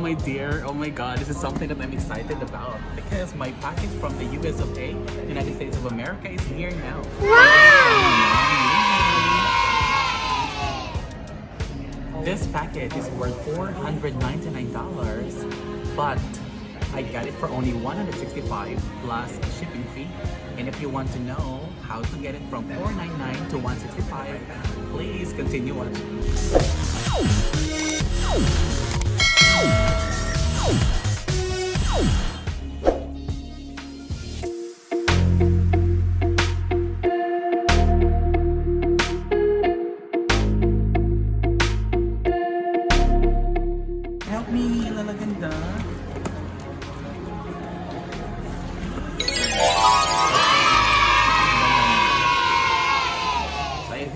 my dear. Oh my god, this is something that I'm excited about because my package from the US of A, United States of America, is here now. This package is worth $499, but I got it for only $165 plus shipping fee. And if you want to know how to get it from $499 to $165, please continue watching. Help me, lalaganda.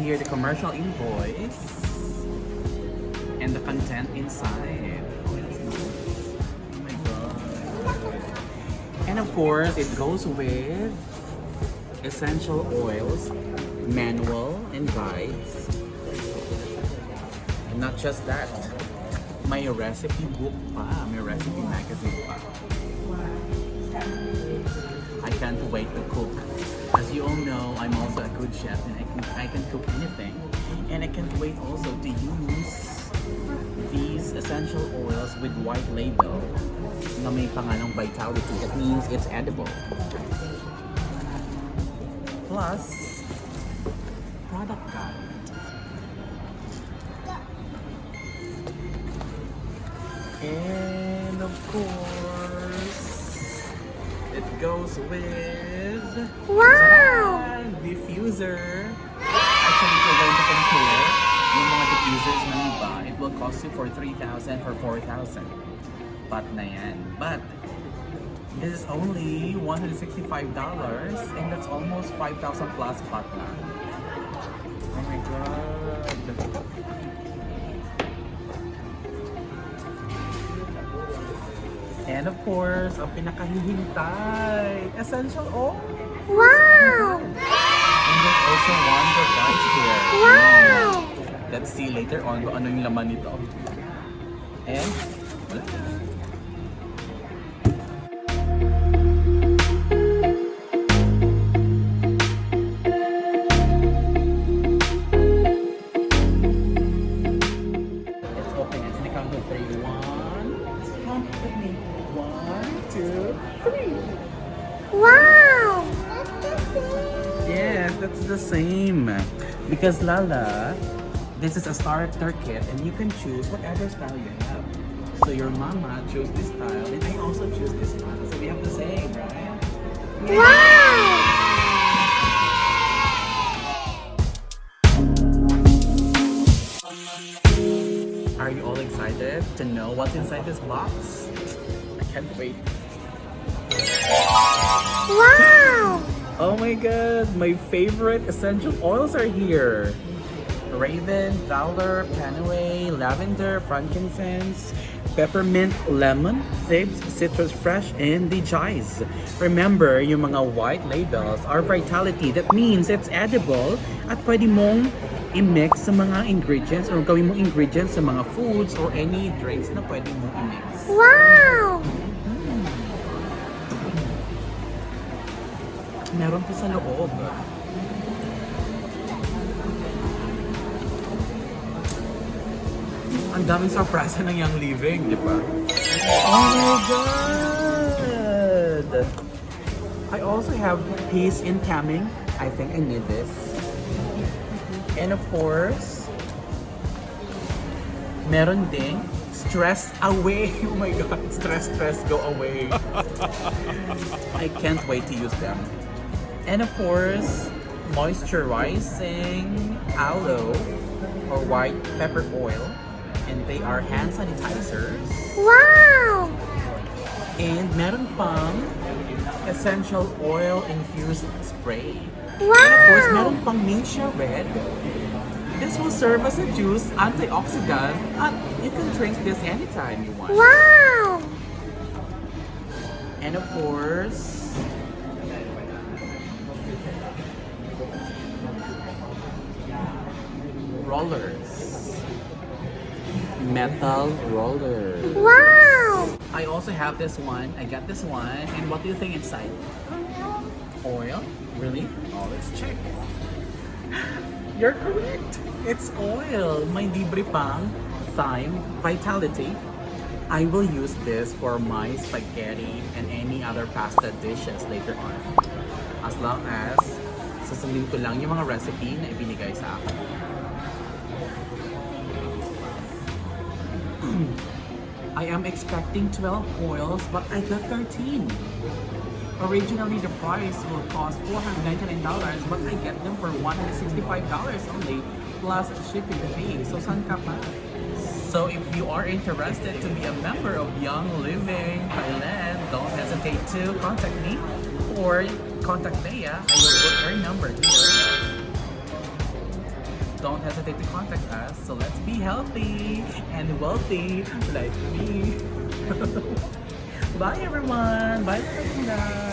Here the commercial invoice and the content inside. Oh, that's nice. Oh my god. And of course, it goes with essential oils, manual, and guides. And not just that, my recipe book pa, my recipe magazine pa. I can't wait to cook. As you all know, I'm also a good chef and I can cook anything. And I can't wait also to use these essential oils with white label na may pangalang vitality. That means it's edible. Plus, product guide. And of course, it goes with diffuser. Actually, if you're going to compare yung mga diffusers ng iba, it will cost you for 3,000 or 4,000. But na yan. But this is only $165 and that's almost 5,000 plus pot na. Oh my god. And of course, ang pinakahihintay, essential oil. Wow! And there's also one surprise here. Wow! Let's see later on kung ano yung laman nito. And wala. Let's open it. In the count of 3. 1. Count with me. 1, 2, 3. Wow! Yes, that's the same. Because Lala, this is a starter kit and you can choose whatever style you have. So your mama chose this style and I also choose this style. So we have the same, right? Wow! Are you all excited to know what's inside this box? I can't wait. Wow! Oh my god, my favorite essential oils are here. Raven, Valor, Panaway, Lavender, Frankincense, Peppermint, Lemon, Thibs, Citrus Fresh, and the Jize. Remember, yung mga white labels are vitality. That means it's edible at pwede mong i-mix sa mga ingredients or gawin mong ingredients sa mga foods or any drinks na pwede mong i-mix. Wow! Meron po sa loob. Ang daming surprise na yung living, di ba? Oh my god! I also have peace in calming. I think I need this. And of course, meron ding stress away. Oh my god, stress, go away. I can't wait to use them. And of course, moisturizing aloe or white pepper oil. And they are hand sanitizers. Wow! And meron pang essential oil infused spray. Wow! And of course, meron pang Ninja Red. This will serve as a juice, antioxidant, and you can drink this anytime you want. Wow! And of course, rollers. Metal rollers. Wow! I also have this one. I got this one. And what do you think inside? Oil? Really? Oh, let's check. You're correct. It's oil. May libre pang thyme vitality. I will use this for my spaghetti and any other pasta dishes later on. As long as susundin ko lang yung mga recipe na ibinigay sa akin. I am expecting 12 oils, but I got 13. Originally, the price will cost $499, but I get them for $165 only, plus shipping fee. So, saan ka pa? So, if you are interested to be a member of Young Living Thailand, don't hesitate to contact me or contact Bea. I will put her number here. Don't hesitate to contact us. So let's be healthy and wealthy like me. Bye everyone. Bye, guys.